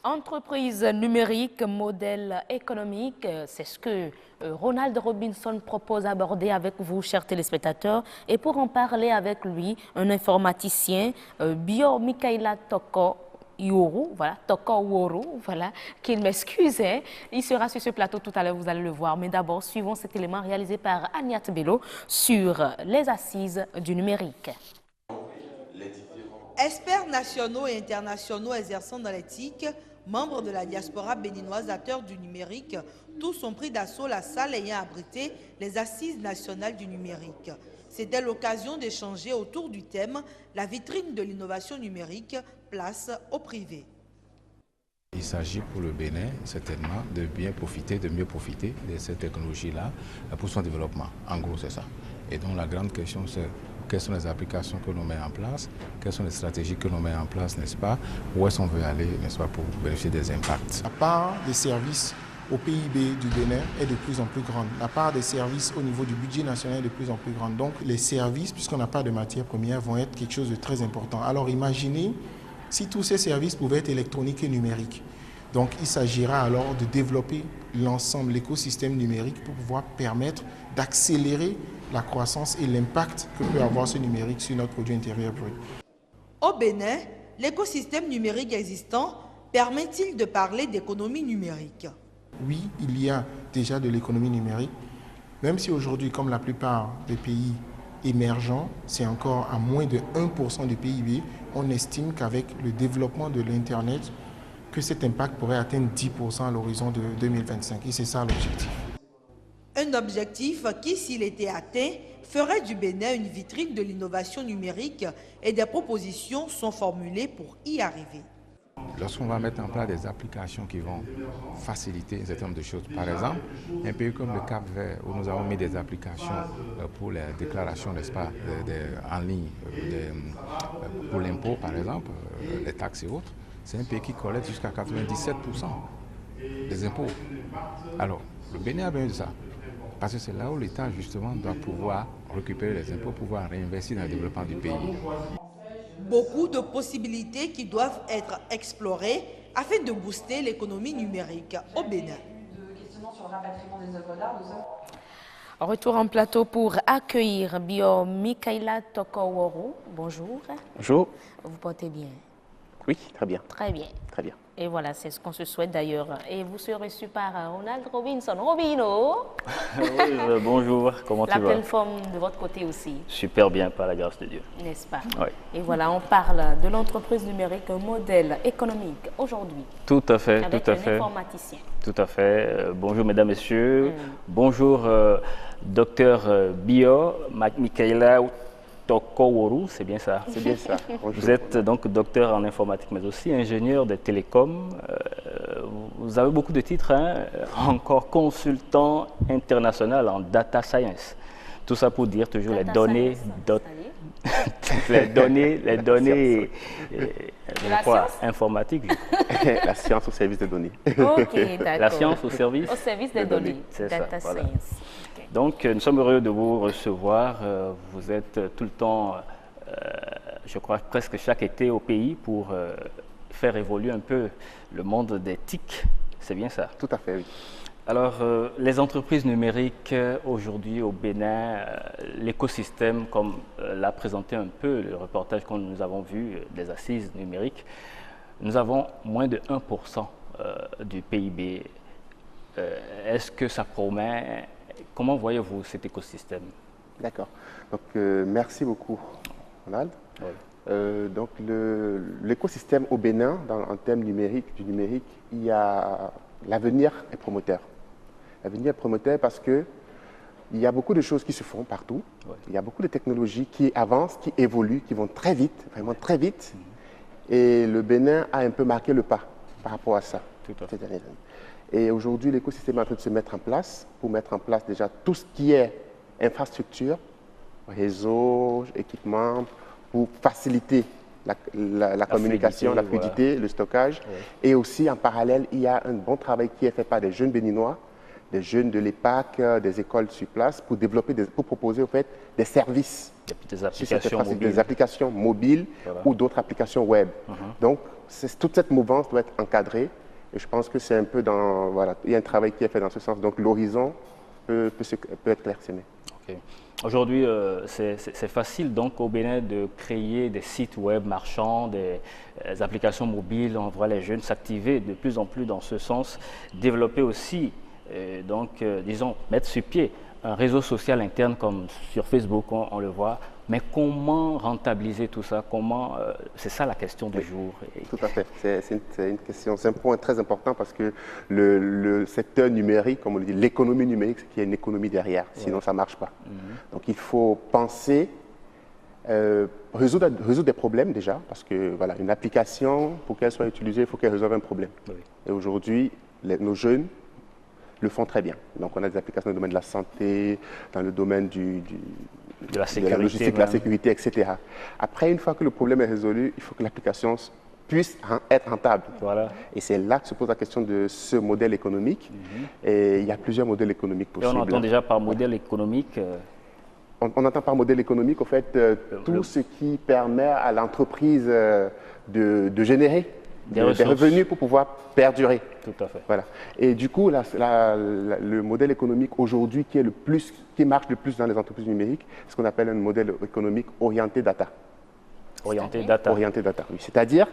Entreprise numérique, modèle économique, c'est ce que Ronald Robinson propose d'aborder avec vous, chers téléspectateurs. Et pour en parler avec lui, un informaticien, Bio Mikaela Toko Yoru, voilà, Toko Woru, voilà, qu'il m'excuse, hein. Il sera sur ce plateau tout à l'heure, vous allez le voir. Mais d'abord, suivons cet élément réalisé par Agnat Bello sur les assises du numérique. Experts nationaux et internationaux exerçant dans l'éthique, membres de la diaspora béninoise acteurs du numérique, tous ont pris d'assaut la salle ayant abrité les assises nationales du numérique. C'était l'occasion d'échanger autour du thème « La vitrine de l'innovation numérique, place au privé ». Il s'agit pour le Bénin, certainement, de bien profiter, de mieux profiter de cette technologie-là pour son développement. En gros, c'est ça. Et donc, la grande question, c'est quelles sont les applications que l'on met en place, quelles sont les stratégies que l'on met en place, n'est-ce pas, où est-ce qu'on veut aller, n'est-ce pas, pour bénéficier des impacts. La part des services au PIB du Bénin est de plus en plus grande. La part des services au niveau du budget national est de plus en plus grande. Donc, les services, puisqu'on n'a pas de matières premières, vont être quelque chose de très important. Alors, imaginez si tous ces services pouvaient être électroniques et numériques. Donc, il s'agira alors de développer l'ensemble, l'écosystème numérique pour pouvoir permettre d'accélérer la croissance et l'impact que peut avoir ce numérique sur notre produit intérieur brut. Au Bénin, l'écosystème numérique existant permet-il de parler d'économie numérique? Oui, il y a déjà de l'économie numérique, même si aujourd'hui, comme la plupart des pays émergents, c'est encore à moins de 1% du PIB, on estime qu'avec le développement de l'Internet, que cet impact pourrait atteindre 10% à l'horizon de 2025. Et c'est ça l'objectif. Un objectif qui, s'il était atteint, ferait du Bénin une vitrine de l'innovation numérique et des propositions sont formulées pour y arriver. Lorsqu'on va mettre en place des applications qui vont faciliter un certain nombre de choses, par exemple, un pays comme le Cap-Vert, où nous avons mis des applications pour les déclarations, n'est-ce pas, en ligne, pour l'impôt, par exemple, les taxes et autres, c'est un pays qui collecte jusqu'à 97% des impôts. Alors, le Bénin a besoin de ça, parce que c'est là où l'État, justement, doit pouvoir récupérer les impôts, pouvoir réinvestir dans le développement du pays. Beaucoup de possibilités qui doivent être explorées afin de booster l'économie numérique au Bénin. Retour en plateau pour accueillir Bio Mikaela Tokoworu. Bonjour. Bonjour. Vous portez bien? Oui, très bien. Très bien. Très bien. Et voilà, c'est ce qu'on se souhaite d'ailleurs. Et vous serez reçu par Ronald Robinson. Robino. Oui, bonjour, comment tu La vas? pleine forme de votre côté aussi. Super bien, par la grâce de Dieu. N'est-ce pas? Oui. Et voilà, on parle de l'entreprise numérique, un modèle économique aujourd'hui. Tout à fait, avec tout à un fait. informaticien. Tout à fait. Bonjour mesdames, messieurs. Bonjour docteur Bio Mikaela Tokoworu, c'est bien ça? C'est bien ça. Vous êtes donc docteur en informatique, mais aussi ingénieur des télécoms. Vous avez beaucoup de titres, hein? Encore consultant international en data science. Tout ça pour dire toujours Data les données, les données la science informatiques. La science au service des données. Ok, d'accord. La science au service des données. C'est ça, Data voilà. science. Ok. Donc, nous sommes heureux de vous recevoir. Vous êtes tout le temps, je crois, presque chaque été au pays pour faire évoluer un peu le monde des TIC. C'est bien ça? Tout à fait, oui. Alors, les entreprises numériques aujourd'hui au Bénin, l'écosystème, comme l'a présenté un peu le reportage que nous avons vu des assises numériques, nous avons moins de 1% du PIB. Est-ce que ça promet? Comment voyez-vous cet écosystème? D'accord. Donc, merci beaucoup, Ronald. Oui. Donc, l'écosystème au Bénin, en termes du numérique, il y a l'avenir est promoteur. L'avenir est promoteur parce que il y a beaucoup de choses qui se font partout. Oui. Il y a beaucoup de technologies qui avancent, qui évoluent, qui vont très vite, vraiment très vite. Et le Bénin a un peu marqué le pas par rapport à ça Tout à fait. ces dernières années. Et aujourd'hui, l'écosystème est en train de se mettre en place pour mettre en place déjà tout ce qui est infrastructure, réseau, équipement, pour faciliter la communication, la fluidité, voilà, le stockage. Oui. Et aussi, en parallèle, il y a un bon travail qui est fait par des jeunes Béninois des jeunes de l'EPAC, des écoles sur place pour développer, pour proposer en fait des services. Des applications mobiles. Des applications mobiles voilà. ou d'autres applications web. Donc, toute cette mouvance doit être encadrée et je pense que c'est un peu dans, voilà, il y a un travail qui est fait dans ce sens. Donc, l'horizon peut être clairsemé. Okay. Aujourd'hui, c'est facile donc au Bénin de créer des sites web marchands, des applications mobiles. On voit les jeunes s'activer de plus en plus dans ce sens, développer aussi, disons, mettre sur pied un réseau social interne comme sur Facebook, on le voit. Mais comment rentabiliser tout ça? C'est ça la question du jour. Tout à fait. C'est une question, c'est un point très important parce que le secteur numérique, comme on le dit, l'économie numérique, c'est qu'il y a une économie derrière, sinon ça ne marche pas. Donc il faut penser, résoudre des problèmes déjà, parce que voilà, une application, pour qu'elle soit utilisée, il faut qu'elle résolve un problème. Oui. Et aujourd'hui, nos jeunes le font très bien. Donc on a des applications dans le domaine de la santé, dans le domaine de la sécurité, de la logistique, de la sécurité, etc. Après, une fois que le problème est résolu, il faut que l'application puisse être rentable. Voilà. Et c'est là que se pose la question de ce modèle économique. Et il y a plusieurs modèles économiques possibles. Et on entend déjà par modèle économique on entend par modèle économique, en fait, tout ce qui permet à l'entreprise de générer des revenus pour pouvoir perdurer. Tout à fait. Voilà. Et du coup, le modèle économique aujourd'hui qui marche le plus dans les entreprises numériques, c'est ce qu'on appelle un modèle économique orienté data. Orienté data. Orienté data, oui. C'est-à-dire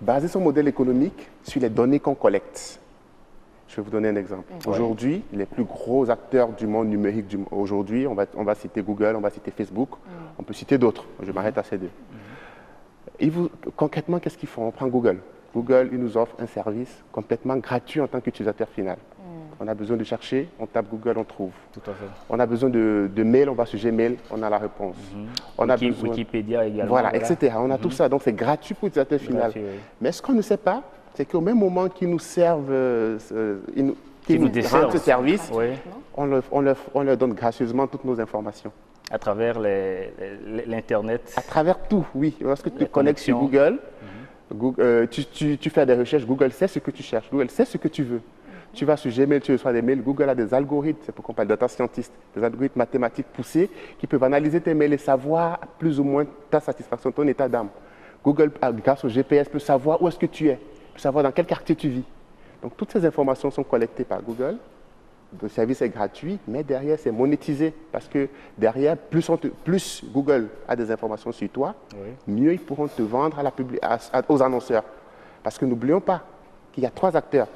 basé son modèle économique sur les données qu'on collecte. Je vais vous donner un exemple. Aujourd'hui, les plus gros acteurs du monde numérique aujourd'hui, on va citer Google, on va citer Facebook, on peut citer d'autres. Je m'arrête à ces deux. Concrètement, qu'est-ce qu'ils font? On prend Google. Google, il nous offre un service complètement gratuit en tant qu'utilisateur final. On a besoin de chercher, on tape Google, on trouve. Tout à fait. On a besoin de mail, on va sur Gmail, on a la réponse. On a besoin... Wikipédia également. Voilà, etc. On a tout ça, donc c'est gratuit pour l'utilisateur final. Oui. Mais ce qu'on ne sait pas, c'est qu'au même moment qu'ils nous servent, qu'ils nous rendent ce service, on leur donne gracieusement toutes nos informations. À travers l'Internet. À travers tout, oui. Lorsque tu te connectes sur Google, tu fais des recherches, Google sait ce que tu cherches, Google sait ce que tu veux. Tu vas sur Gmail, tu reçois des mails, Google a des algorithmes, c'est pourquoi on parle data scientist, des algorithmes mathématiques poussés qui peuvent analyser tes mails et savoir plus ou moins ta satisfaction, ton état d'âme. Google, grâce au GPS, peut savoir où est-ce que tu es, peut savoir dans quel quartier tu vis. Donc toutes ces informations sont collectées par Google. Le service est gratuit, mais derrière, c'est monétisé. Parce que derrière, plus Google a des informations sur toi, mieux ils pourront te vendre aux annonceurs. Parce que n'oublions pas qu'il y a 3 acteurs.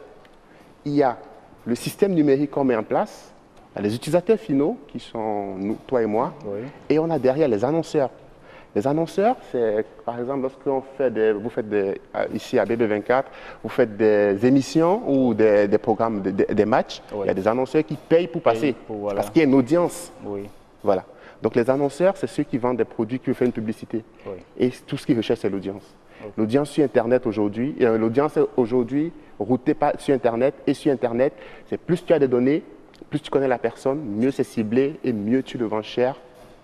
Il y a le système numérique qu'on met en place, il y a les utilisateurs finaux, qui sont nous, toi et moi, et on a derrière les annonceurs. Les annonceurs, c'est par exemple lorsqu'on fait ici à BB24, vous faites des émissions ou des programmes, des matchs, il y a des annonceurs qui payent pour passer, parce qu'il y a une audience. Voilà. Donc les annonceurs, c'est ceux qui vendent des produits qui font une publicité. Et tout ce qu'ils recherchent, c'est l'audience. L'audience sur Internet aujourd'hui, l'audience aujourd'hui routée sur Internet et sur Internet, c'est plus tu as des données, plus tu connais la personne, mieux c'est ciblé et mieux tu le vends cher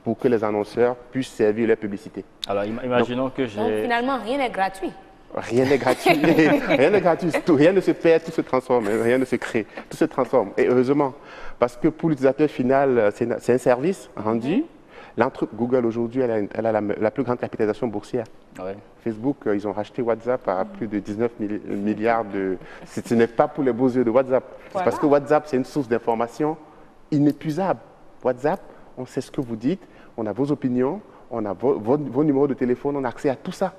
pour que les annonceurs puissent servir leur publicité. Alors, imaginons que j'ai... Donc, finalement, rien n'est gratuit. Rien n'est gratuit. Rien n'est gratuit. Rien ne se perd, tout se transforme. Rien ne se crée. Tout se transforme. Et heureusement, parce que pour l'utilisateur final, c'est un service rendu. Google, aujourd'hui, elle a la plus grande capitalisation boursière. Facebook, ils ont racheté WhatsApp à plus de 19 milliards de... Ce n'est pas pour les beaux yeux de WhatsApp. C'est parce que WhatsApp, c'est une source d'information inépuisable. WhatsApp, on sait ce que vous dites, on a vos opinions, on a vos numéros de téléphone, on a accès à tout ça.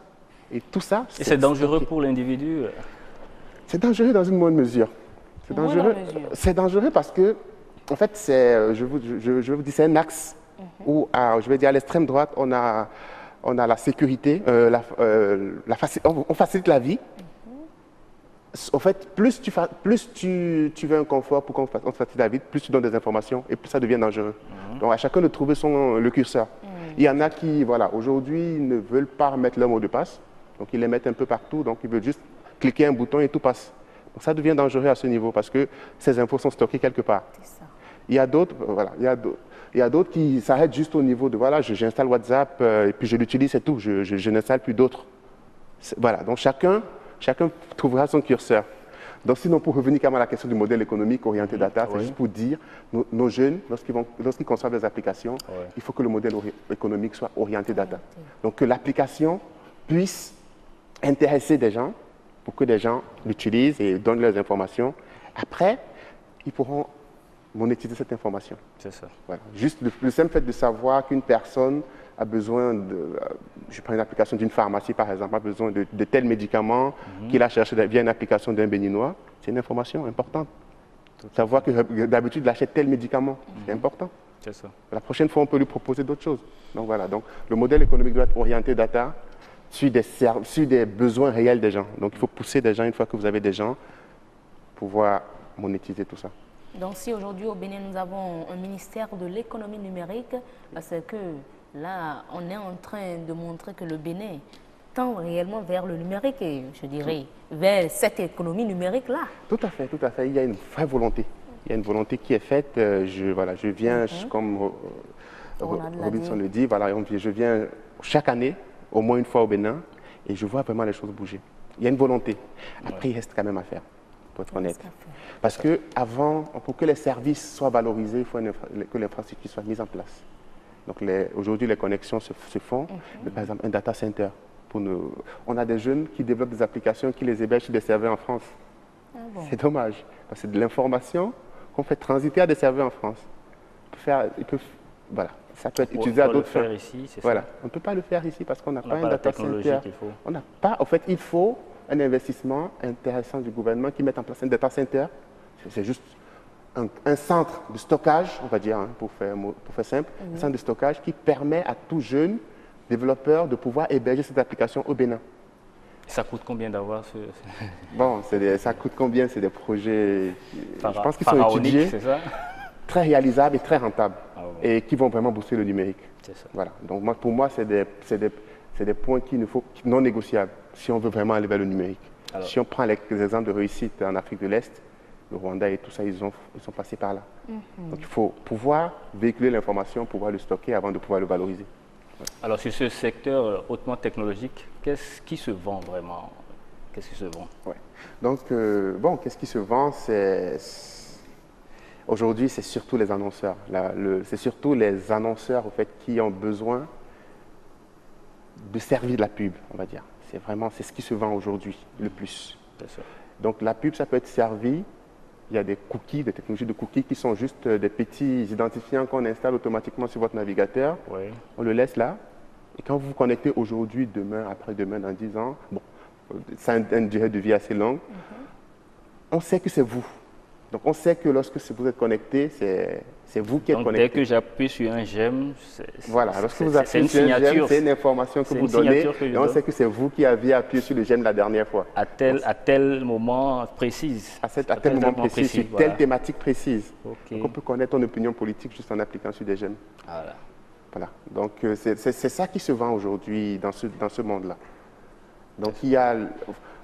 Et tout ça, c'est dangereux pour l'individu? C'est dangereux dans une bonne mesure. C'est dangereux parce que, en fait, je vais vous dire, c'est un axe où, je vais dire, à l'extrême droite, on a la sécurité, on facilite la vie. En fait, plus tu veux un confort pour qu'on te facilite la vie, plus tu donnes des informations et plus ça devient dangereux. Donc, à chacun de trouver le curseur. Il y en a qui, voilà, aujourd'hui, ne veulent pas mettre leur mot de passe. Donc, ils les mettent un peu partout. Donc, ils veulent juste cliquer un bouton et tout passe. Donc, ça devient dangereux à ce niveau parce que ces infos sont stockées quelque part. Il y a d'autres, voilà, il y a d'autres qui s'arrêtent juste au niveau de, voilà, j'installe WhatsApp et puis je l'utilise, c'est tout. Je n'installe plus d'autres. Voilà, donc chacun trouvera son curseur. Donc sinon, pour revenir quand même à la question du modèle économique orienté data, c'est juste pour dire, nos jeunes, lorsqu'ils conçoivent des applications, il faut que le modèle économique soit orienté data. Donc que l'application puisse intéresser des gens, pour que des gens l'utilisent et donnent leurs informations. Après, ils pourront monétiser cette information. C'est ça. Voilà. Juste le simple fait de savoir qu'une personne a besoin de, je prends une application d'une pharmacie par exemple, a besoin de tel médicament qu'il a cherché via une application d'un béninois, c'est une information importante. Savoir que d'habitude il achète tel médicament, c'est important. C'est ça. La prochaine fois, on peut lui proposer d'autres choses. Donc voilà, donc le modèle économique doit être orienté data sur des besoins réels des gens. Donc il faut pousser des gens, une fois que vous avez des gens, pouvoir monétiser tout ça. Donc si aujourd'hui au Bénin nous avons un ministère de l'économie numérique, c'est que là on est en train de montrer que le Bénin tend réellement vers le numérique et je dirais vers cette économie numérique-là. Tout à fait, tout à fait. Il y a une vraie volonté. Il y a une volonté qui est faite. Je viens, comme Robinson le dit, voilà, je viens chaque année, au moins une fois au Bénin, et je vois vraiment les choses bouger. Il y a une volonté. Après, il reste quand même à faire, pour être honnête. Parce que avant, pour que les services soient valorisés, il faut que l'infrastructure soit mise en place. Donc aujourd'hui, les connexions se font. Mais par exemple, un data center. On a des jeunes qui développent des applications qui les hébergent sur des serveurs en France. C'est dommage. Parce que c'est de l'information qu'on fait transiter à des serveurs en France. Voilà. Ça peut être utilisé à d'autres fins. Voilà. On ne peut pas le faire ici parce qu'on n'a pas un data center. On n'a pas. En fait, il faut un investissement intéressant du gouvernement qui mette en place un data center. C'est juste un centre de stockage, on va dire, hein, pour faire simple, un centre de stockage qui permet à tout jeune développeur de pouvoir héberger cette application au Bénin. Ça coûte combien d'avoir ce... Bon, ça coûte combien? C'est des projets, je pense qu'ils sont étudiés, très réalisables et très rentables, et qui vont vraiment booster le numérique. Voilà. Donc pour moi, c'est des points non négociables si on veut vraiment aller vers le numérique. Alors, si on prend les exemples de réussite en Afrique de l'Est, le Rwanda et tout ça, ils sont passés par là. Donc il faut pouvoir véhiculer l'information, pouvoir le stocker avant de pouvoir le valoriser. Alors sur ce secteur hautement technologique, qu'est-ce qui se vend vraiment? Qu'est-ce qui se vend? Donc qu'est-ce qui se vend? Aujourd'hui, c'est surtout les annonceurs. C'est surtout les annonceurs au fait, qui ont besoin de servir de la pub, on va dire. C'est ce qui se vend aujourd'hui le plus. Donc la pub, ça peut être servi. Il y a des cookies, des technologies de cookies qui sont juste des petits identifiants qu'on installe automatiquement sur votre navigateur. On le laisse là. Et quand vous vous connectez aujourd'hui, demain, après-demain, dans 10 ans, bon, ça a une durée de vie assez longue, on sait que c'est vous. Donc on sait que lorsque vous êtes connecté, c'est vous qui êtes connecté. Dès que j'appuie sur un j'aime, lorsque vous appuyez sur un j'aime, c'est une information que vous donnez et on sait que c'est vous qui aviez appuyé sur le j'aime la dernière fois. À tel moment précis. À tel moment précis, sur telle thématique précise. Donc on peut connaître ton opinion politique juste en appliquant sur des j'aime. Voilà. Donc c'est ça qui se vend aujourd'hui dans ce monde-là. Donc il y a...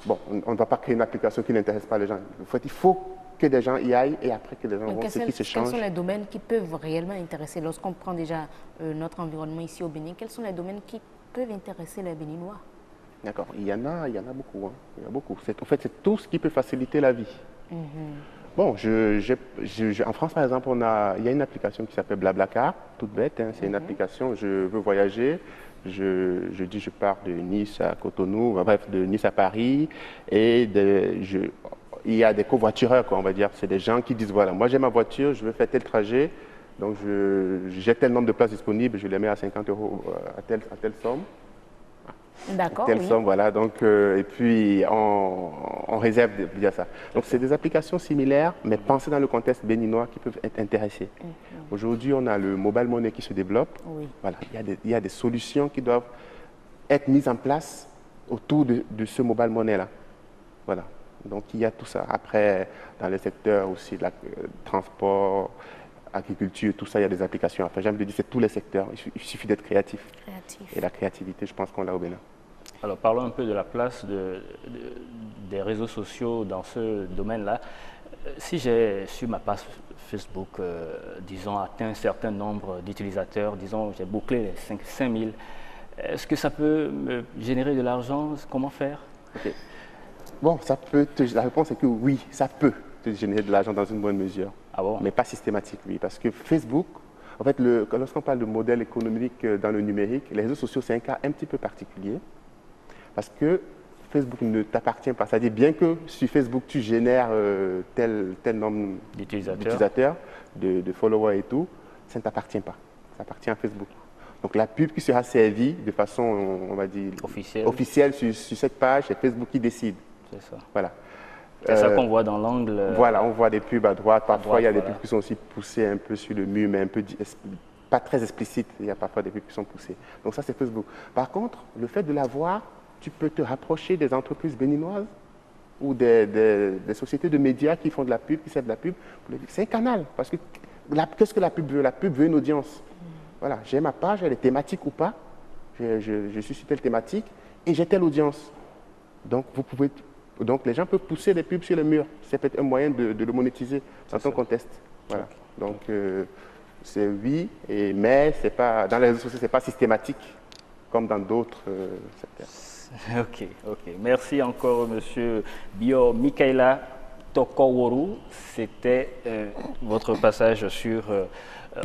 Bon, on ne va pas créer une application qui n'intéresse pas les gens. En fait, il faut que des gens y aillent et après que les gens vont, c'est qui se change. Quels sont les domaines qui peuvent réellement intéresser, lorsqu'on prend déjà notre environnement ici au Bénin, quels sont les domaines qui peuvent intéresser les Béninois? D'accord, il y en a beaucoup. Il y en a beaucoup. En fait, c'est tout ce qui peut faciliter la vie. Bon, en France, par exemple, il y a une application qui s'appelle Blablacar, toute bête. Hein, c'est une application, je veux voyager. Je dis je pars de Nice à Cotonou, bref, de Nice à Paris, et il y a des covoitureurs, quoi, on va dire. C'est des gens qui disent, voilà, moi j'ai ma voiture, je veux faire tel trajet, donc j'ai tel nombre de places disponibles, je les mets à 50 € à telle somme. D'accord, telle somme, voilà, donc, et puis on réserve via ça. Donc c'est des applications similaires, mais pensées dans le contexte béninois qui peuvent être intéressées. Aujourd'hui, on a le mobile money qui se développe. Voilà, il y a des solutions qui doivent être mises en place autour de ce mobile money-là. Voilà, donc il y a tout ça. Après, dans les secteurs aussi, transport, agriculture, tout ça, il y a des applications. Enfin, j'aime dire, c'est tous les secteurs. Il suffit d'être créatif. Et la créativité, je pense qu'on l'a au Bénin. Alors, parlons un peu de la place des réseaux sociaux dans ce domaine-là. Si j'ai sur ma page Facebook, disons, atteint un certain nombre d'utilisateurs, disons, j'ai bouclé les 5000, est-ce que ça peut me générer de l'argent? Comment faire? Bon, la réponse est que oui, ça peut te générer de l'argent dans une bonne mesure. Ah bon? Mais pas systématique, oui. Parce que Facebook, en fait, lorsqu'on parle de modèle économique dans le numérique, les réseaux sociaux, c'est un cas un petit peu particulier. Parce que Facebook ne t'appartient pas. C'est-à-dire, bien que sur Facebook, tu génères tel nombre d'utilisateurs, de followers et tout, ça ne t'appartient pas. Ça appartient à Facebook. Donc, la pub qui sera servie de façon, on va dire, officielle sur cette page, c'est Facebook qui décide. C'est ça. Voilà. C'est ça qu'on voit dans l'angle. Voilà, on voit des pubs à droite. Parfois, il y a des pubs qui sont aussi poussées un peu sur le mur, mais pas très explicites. Il y a parfois des pubs qui sont poussées. Donc ça, c'est Facebook. Par contre, le fait de l'avoir, tu peux te rapprocher des entreprises béninoises ou des sociétés de médias qui font de la pub, qui servent de la pub. C'est un canal. Parce que qu'est-ce que la pub veut? La pub veut une audience. Voilà, j'ai ma page, elle est thématique ou pas. Je suis sur telle thématique et j'ai telle audience. Donc, les gens peuvent pousser des pubs sur le mur. C'est peut-être un moyen de le monétiser dans ton contexte. Voilà. Donc, c'est oui, mais pas, dans les réseaux sociaux, ce n'est pas systématique comme dans d'autres secteurs. Ok. Merci encore, Monsieur Bio Mikaela Tokoworu. C'était votre passage sur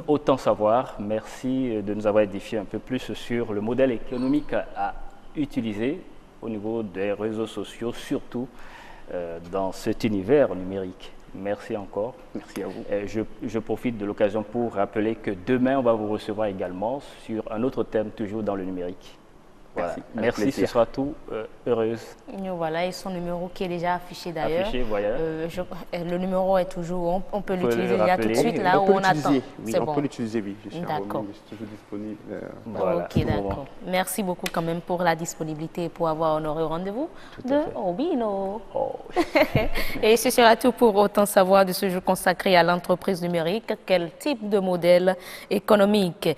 Autant Savoir. Merci de nous avoir édifié un peu plus sur le modèle économique à utiliser au niveau des réseaux sociaux, surtout dans cet univers numérique. Merci encore. Merci à vous. Je profite de l'occasion pour rappeler que demain, on va vous recevoir également sur un autre thème, toujours dans le numérique. Voilà. Merci, ce sera tout. Heureuse. Voilà, et son numéro qui est déjà affiché d'ailleurs. Affiché, voilà. Le numéro est toujours, on peut l'utiliser déjà tout de suite là où on attend. Oui, on peut l'utiliser, oui. Je suis d'accord. toujours disponible. Voilà, ok, d'accord. Merci beaucoup quand même pour la disponibilité et pour avoir honoré au rendez-vous de Robino. Oh. Et ce sera tout pour Autant Savoir de ce jour consacré à l'entreprise numérique. Quel type de modèle économique